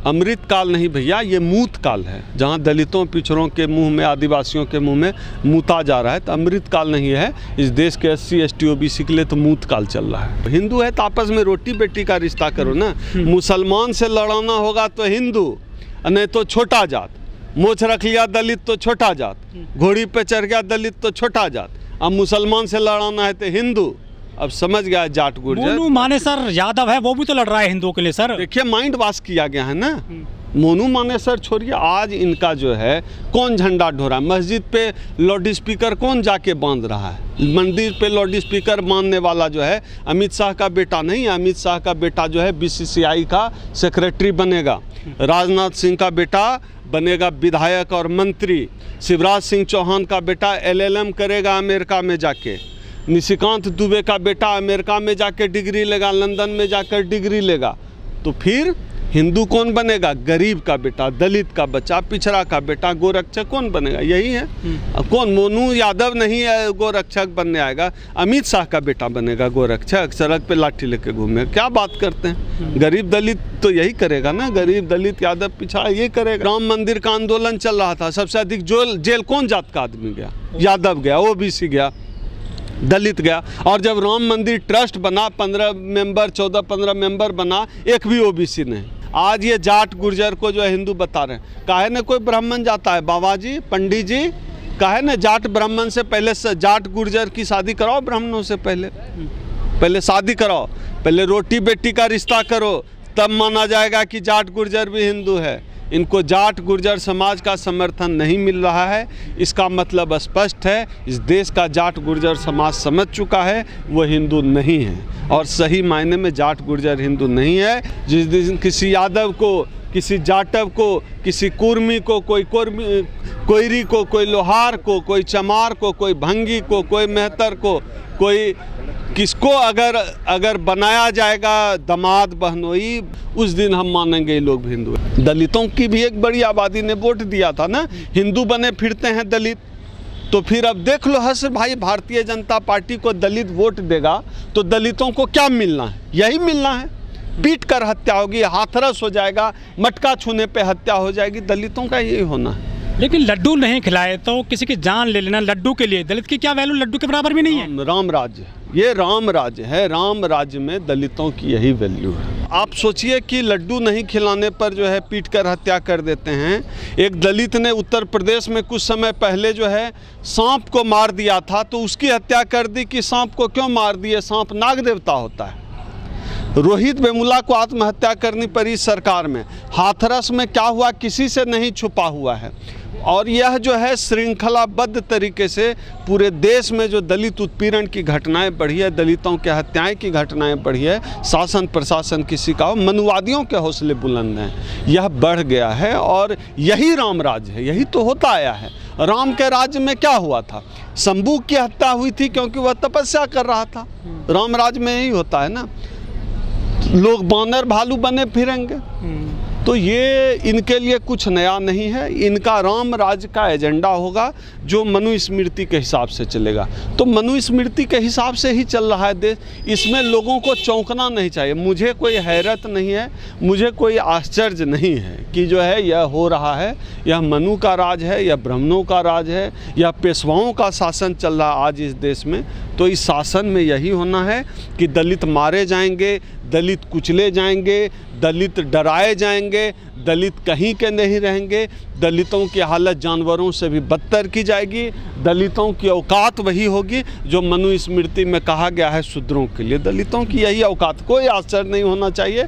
अमृत काल नहीं भैया, ये मूत काल है। जहाँ दलितों पिछड़ों के मुंह में, आदिवासियों के मुंह में मूता जा रहा है, तो अमृत काल नहीं है। इस देश के SC ST OBC के लिए तो मूत काल चल रहा है। हिंदू है तो आपस में रोटी बेटी का रिश्ता करो ना। मुसलमान से लड़ाना होगा तो हिंदू, नहीं तो छोटा जात। मोछ रख लिया दलित तो छोटा जात, घोड़ी पे चढ़ गया दलित तो छोटा जात। अब मुसलमान से लड़ाना है तो हिंदू। अब समझ गया जाट गुर्जर। मोनू मानेसर यादव है, वो भी तो लड़ रहा है हिंदुओं के लिए सर। देखिए माइंड वॉश किया गया है ना। मोनू मानेसर छोड़िए, आज इनका जो है कौन झंडा ढो रहा है? मस्जिद पे लाउड स्पीकर कौन जाके बांध रहा है? मंदिर पे लाउड स्पीकर बांधने वाला जो है अमित शाह का बेटा नहीं है। अमित शाह का बेटा जो है BCCI का सेक्रेटरी बनेगा। राजनाथ सिंह का बेटा बनेगा विधायक और मंत्री। शिवराज सिंह चौहान का बेटा LLM करेगा अमेरिका में जाके। निशिकांत दुबे का बेटा अमेरिका में जाकर डिग्री लेगा, लंदन में जाकर डिग्री लेगा। तो फिर हिंदू कौन बनेगा? गरीब का बेटा, दलित का बच्चा, पिछड़ा का बेटा गोरक्षक कौन बनेगा? यही है। कौन? मोनू यादव नहीं है गोरक्षक बनने आएगा, अमित शाह का बेटा बनेगा गोरक्षक। सड़क पे लाठी लेके घूमे, क्या बात करते हैं? गरीब दलित तो यही करेगा ना, गरीब दलित यादव पिछड़ा ये करेगा। राम मंदिर का आंदोलन चल रहा था, सबसे अधिक जेल कौन जात का आदमी गया? यादव गया, OBC गया, दलित गया। और जब राम मंदिर ट्रस्ट बना, 15 मेंबर 14-15 मेंबर बना, एक भी OBC नहीं। आज ये जाट गुर्जर को जो है हिंदू बता रहे हैं। काहे न कोई ब्राह्मण जाता है? बाबा जी, पंडित जी, काहे न जाट ब्राह्मण से पहले जाट गुर्जर की शादी कराओ, ब्राह्मणों से पहले शादी कराओ, पहले रोटी बेटी का रिश्ता करो, तब माना जाएगा कि जाट गुर्जर भी हिंदू है। इनको जाट गुर्जर समाज का समर्थन नहीं मिल रहा है। इसका मतलब स्पष्ट है, इस देश का जाट गुर्जर समाज समझ चुका है वो हिंदू नहीं है। और सही मायने में जाट गुर्जर हिंदू नहीं है। जिस दिन किसी यादव को, किसी जाटव को, किसी कुर्मी को, कोयरी को, कोई लोहार को, कोई चमार को, कोई भंगी को, कोई मेहतर को, कोई किसको अगर बनाया जाएगा दामाद बहनोई, उस दिन हम मानेंगे ये लोग हिंदू हैं। दलितों की भी एक बड़ी आबादी ने वोट दिया था ना, हिंदू बने फिरते हैं दलित। तो फिर अब देख लो हर्ष भाई, भारतीय जनता पार्टी को दलित वोट देगा तो दलितों को क्या मिलना है? यही मिलना है। पीट कर हत्या होगी, हाथरस हो जाएगा, मटका छूने पे हत्या हो जाएगी। दलितों का यही होना है। लेकिन लड्डू नहीं खिलाए तो किसी की जान ले लेना लड्डू के लिए, दलित की क्या वैल्यू? लड्डू के बराबर भी नहीं है। राम राज्य, ये राम राज्य है। राम राज्य में दलितों की यही वैल्यू है। आप सोचिए कि लड्डू नहीं खिलाने पर जो है पीट कर हत्या कर देते हैं। एक दलित ने उत्तर प्रदेश में कुछ समय पहले जो है सांप को मार दिया था, तो उसकी हत्या कर दी कि सांप को क्यों मार दिए? सांप नाग देवता होता है। रोहित वेमुला को आत्महत्या करनी पड़ी सरकार में। हाथरस में क्या हुआ किसी से नहीं छुपा हुआ है। और यह जो है श्रृंखलाबद्ध तरीके से पूरे देश में जो दलित उत्पीड़न की घटनाएं बढ़ी है, दलितों के हत्याएं की घटनाएं बढ़ी है, शासन प्रशासन किसी का, मनुवादियों के हौसले बुलंद हैं, यह बढ़ गया है। और यही राम राज्य है, यही तो होता आया है। राम के राज्य में क्या हुआ था? शंभू की हत्या हुई थी क्योंकि वह तपस्या कर रहा था। राम राज्य में यही होता है ना, लोग बानर भालू बने फिरेंगे। तो ये इनके लिए कुछ नया नहीं है। इनका राम राज्य का एजेंडा होगा जो मनुस्मृति के हिसाब से चलेगा। तो मनुस्मृति के हिसाब से ही चल रहा है देश। इसमें लोगों को चौंकना नहीं चाहिए। मुझे कोई हैरत नहीं है, मुझे कोई आश्चर्य नहीं है कि जो है यह हो रहा है। यह मनु का राज है, यह ब्राह्मणों का राज है, यह पेशवाओं का शासन चल रहा है आज इस देश में। तो इस शासन में यही होना है कि दलित मारे जाएंगे, दलित कुचले जाएंगे, दलित डराए जाएंगे, दलित कहीं के नहीं रहेंगे। दलितों की हालत जानवरों से भी बदतर की जाएगी। दलितों की औकात वही होगी जो मनुस्मृति में कहा गया है शूद्रों के लिए। दलितों की यही औकात, कोई आश्चर्य नहीं होना चाहिए।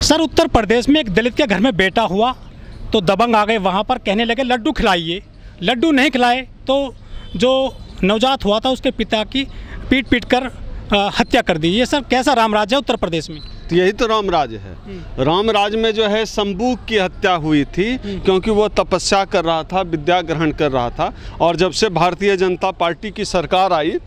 सर, उत्तर प्रदेश में एक दलित के घर में बेटा हुआ तो दबंग आ गए, वहाँ पर कहने लगे लड्डू खिलाइए। लड्डू नहीं खिलाए तो जो नवजात हुआ था उसके पिता की पीट कर हत्या कर दी। ये सर कैसा राम राज्य है उत्तर प्रदेश में? तो यही तो राम राज्य है। राम राज्य में जो है शंभू की हत्या हुई थी क्योंकि वो तपस्या कर रहा था, विद्या ग्रहण कर रहा था। और जब से भारतीय जनता पार्टी की सरकार आई,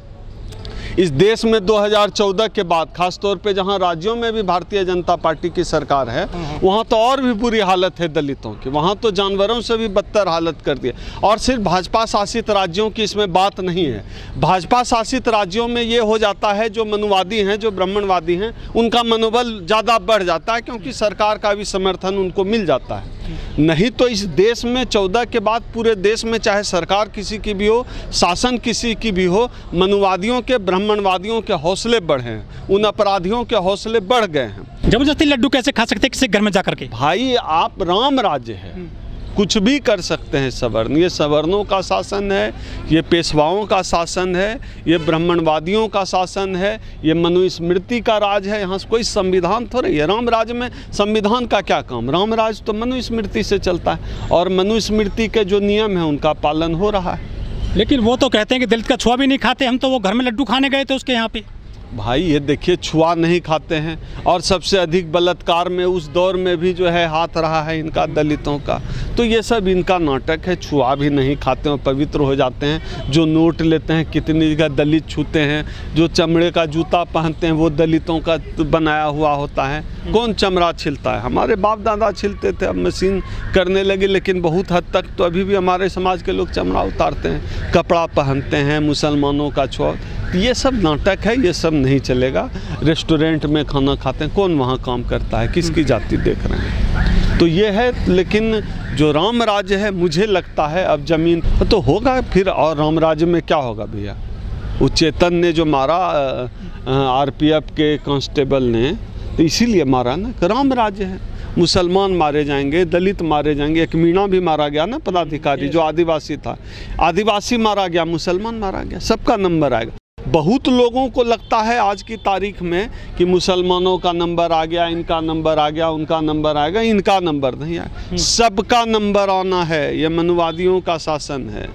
इस देश में 2014 के बाद खासतौर पे जहां राज्यों में भी भारतीय जनता पार्टी की सरकार है, वहां तो और भी बुरी हालत है दलितों की। वहां तो जानवरों से भी बदतर हालत कर दी। और सिर्फ भाजपा शासित राज्यों की इसमें बात नहीं है। भाजपा शासित राज्यों में ये हो जाता है, जो मनुवादी हैं, जो ब्राह्मणवादी हैं, उनका मनोबल ज़्यादा बढ़ जाता है, क्योंकि सरकार का भी समर्थन उनको मिल जाता है। नहीं तो इस देश में 14 के बाद पूरे देश में चाहे सरकार किसी की भी हो, शासन किसी की भी हो, मनुवादियों के, ब्राह्मणवादियों के हौसले बढ़े हैं, उन अपराधियों के हौसले बढ़ गए हैं। जबरदस्ती लड्डू कैसे खा सकते हैं किसी घर में जा करके? भाई आप राम राज्य है, कुछ भी कर सकते हैं सवर्ण। ये सवर्णों का शासन है, ये पेशवाओं का शासन है, ये ब्राह्मणवादियों का शासन है, ये मनुस्मृति का राज है। यहाँ कोई संविधान थोड़े है। राम राज्य में संविधान का क्या काम? राम राज्य तो मनुस्मृति से चलता है और मनुस्मृति के जो नियम हैं उनका पालन हो रहा है। लेकिन वो तो कहते हैं कि दलित का छुआ भी नहीं खाते। हम तो वो घर में लड्डू खाने गए थे उसके यहाँ पे। भाई ये देखिए, छुआ नहीं खाते हैं और सबसे अधिक बलात्कार में उस दौर में भी जो है हाथ रहा है इनका, दलितों का। तो ये सब इनका नाटक है। छुआ भी नहीं खाते हैं, पवित्र हो जाते हैं। जो नोट लेते हैं, कितनी जगह दलित छूते हैं। जो चमड़े का जूता पहनते हैं वो दलितों का बनाया हुआ होता है। कौन चमड़ा छिलता है? हमारे बाप दादा छिलते थे, अब मशीन करने लगे, लेकिन बहुत हद तक तो अभी भी हमारे समाज के लोग चमड़ा उतारते हैं, कपड़ा पहनते हैं, मुसलमानों का छुआ। ये सब नाटक है, ये सब नहीं चलेगा। रेस्टोरेंट में खाना खाते हैं, कौन वहाँ काम करता है? किसकी जाति देख रहे हैं? तो ये है। लेकिन जो राम राज्य है, मुझे लगता है अब जमीन तो होगा फिर। और राम राज्य में क्या होगा भैया? उच्चेतन ने जो मारा आरपीएफ के कांस्टेबल ने, तो इसीलिए मारा ना कि राम राज्य है। मुसलमान मारे जाएंगे, दलित मारे जाएंगे। एक मीणा भी मारा गया ना, पदाधिकारी जो आदिवासी था, आदिवासी मारा गया, मुसलमान मारा गया, सबका नंबर आएगा। बहुत लोगों को लगता है आज की तारीख में कि मुसलमानों का नंबर आ गया, इनका नंबर आ गया, उनका नंबर आएगा, इनका नंबर नहीं आएगा। सबका नंबर आना है। ये मनुवादियों का शासन है,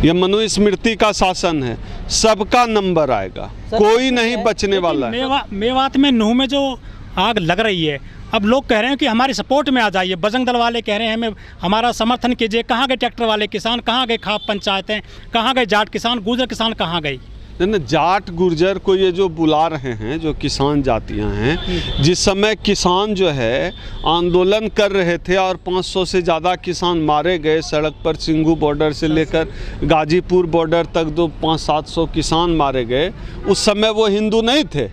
ये मनुस्मृति का शासन है। सबका नंबर आएगा, कोई नहीं बचने वाला है। मेवात में नूह में जो आग लग रही है, अब लोग कह रहे हैं कि हमारे सपोर्ट में आ जाइए। बजरंग दल वाले कह रहे हैं हमें हमारा समर्थन कीजिए। कहाँ गए ट्रैक्टर वाले किसान? कहाँ गए खाप पंचायतें? कहाँ गए जाट किसान, गुर्जर किसान कहाँ गए? नहीं, जाट गुर्जर को ये जो बुला रहे हैं, जो किसान जातियां हैं, जिस समय किसान जो है आंदोलन कर रहे थे और 500 से ज़्यादा किसान मारे गए सड़क पर, सिंघू बॉर्डर से लेकर गाजीपुर बॉर्डर तक 500-700 किसान मारे गए, उस समय वो हिंदू नहीं थे।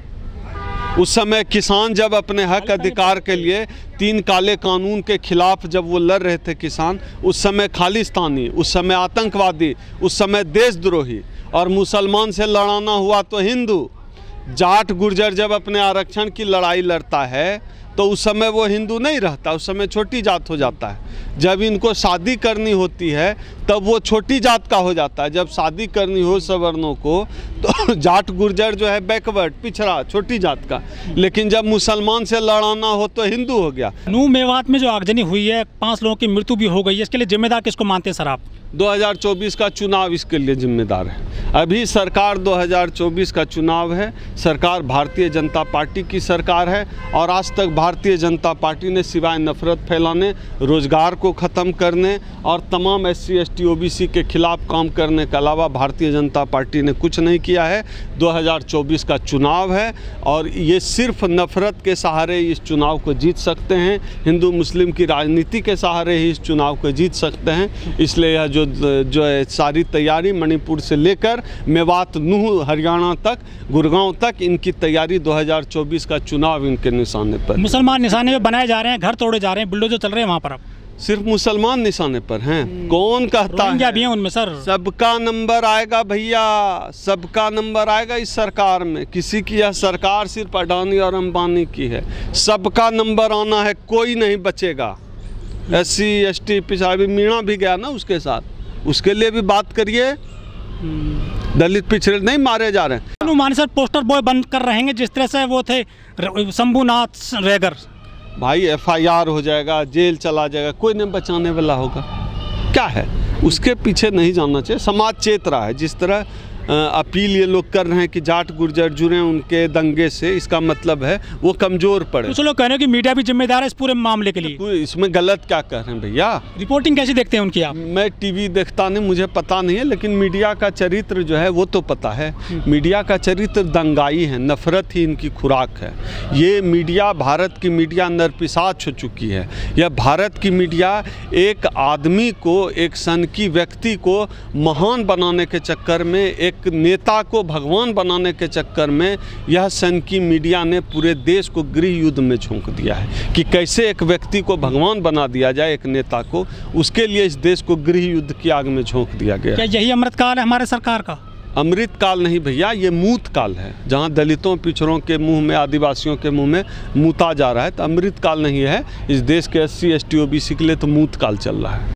उस समय किसान जब अपने हक अधिकार के लिए 3 काले कानून के खिलाफ जब वो लड़ रहे थे किसान, उस समय खालिस्तानी, उस समय आतंकवादी, उस समय देशद्रोही, और मुसलमान से लड़ाना हुआ तो हिंदू। जाट गुर्जर जब अपने आरक्षण की लड़ाई लड़ता है तो उस समय वो हिंदू नहीं रहता, उस समय छोटी जात हो जाता है। जब इनको शादी करनी होती है तब वो छोटी जात का हो जाता है। जब शादी करनी हो सवर्णों को तो जाट गुर्जर जो है बैकवर्ड, पिछड़ा, छोटी जात का। लेकिन जब मुसलमान से लड़ाना हो तो हिंदू हो गया। नूह मेवात में जो आगजनी हुई है, 5 लोगों की मृत्यु भी हो गई है, इसके लिए जिम्मेदार किसको मानते हैं सर आप? 2024 का चुनाव इसके लिए जिम्मेदार है। अभी सरकार 2024 का चुनाव है, सरकार भारतीय जनता पार्टी की सरकार है और आज तक भारतीय जनता पार्टी ने सिवाय नफरत फैलाने, रोजगार को ख़त्म करने और तमाम SC ST OBC के खिलाफ काम करने के अलावा भारतीय जनता पार्टी ने कुछ नहीं किया है। 2024 का चुनाव है और ये सिर्फ नफरत के सहारे इस चुनाव को जीत सकते हैं, हिंदू मुस्लिम की राजनीति के सहारे ही इस चुनाव को जीत सकते हैं। इसलिए यह जो है सारी तैयारी मणिपुर से लेकर मेवात, नूह, हरियाणा तक, गुड़गांव तक, इनकी तैयारी 2024 का चुनाव इनके निशाने पर। मुसलमान निशाने पे बनाए जा रहे हैं, घर तोड़े जा रहे हैं, बुलडोजर चल रहे हैं वहाँ पर। अब सिर्फ मुसलमान निशाने पर हैं? कौन कहता है? भी हैं उनमें सर। सबका नंबर आएगा भैया, सबका नंबर आएगा इस सरकार में। किसी की यह सरकार सिर्फ अडानी और अंबानी की है। सबका नंबर आना है, कोई नहीं बचेगा। SC ST पिछड़ा भी, मीणा भी गया ना उसके साथ, उसके लिए भी बात करिए। दलित पिछड़े नहीं मारे जा रहे हैं। माने सर पोस्टर बॉय बंद कर रहे हैं जिस तरह से वो थे शंभुनाथ रेगर। भाई FIR हो जाएगा, जेल चला जाएगा, कोई नहीं बचाने वाला होगा। क्या है उसके पीछे नहीं जाना चाहिए। समाज चेत रहा है, जिस तरह अपील ये लोग कर रहे हैं कि जाट गुर्जर जुड़े उनके दंगे से, इसका मतलब है वो कमज़ोर पड़े। कुछ लोग कह रहे हैं कि मीडिया भी जिम्मेदार है इस पूरे मामले के लिए। इसमें गलत क्या कह रहे हैं भैया? रिपोर्टिंग कैसी देखते हैं उनकी आप? मैं टीवी देखता नहीं, मुझे पता नहीं है, लेकिन मीडिया का चरित्र जो है वो तो पता है। मीडिया का चरित्र दंगाई है, नफरत ही इनकी खुराक है। ये मीडिया, भारत की मीडिया नरपिशाच हो चुकी है। यह भारत की मीडिया एक आदमी को, एक सनकी व्यक्ति को महान बनाने के चक्कर में, एक नेता को भगवान बनाने के चक्कर में, यह सनकी मीडिया ने पूरे देश को गृह युद्ध में झोंक दिया है कि कैसे एक व्यक्ति को भगवान बना दिया जाए, एक नेता को। उसके लिए इस देश को गृह युद्ध की आग में झोंक दिया गया। क्या यही अमृतकाल है हमारे सरकार का? अमृत काल नहीं भैया, ये मूत काल है, जहाँ दलितों पिछड़ों के मुंह में, आदिवासियों के मुंह में मूता जा रहा है। तो अमृत काल नहीं है, इस देश के SC ST OBC के लिए तो मूत काल चल रहा है।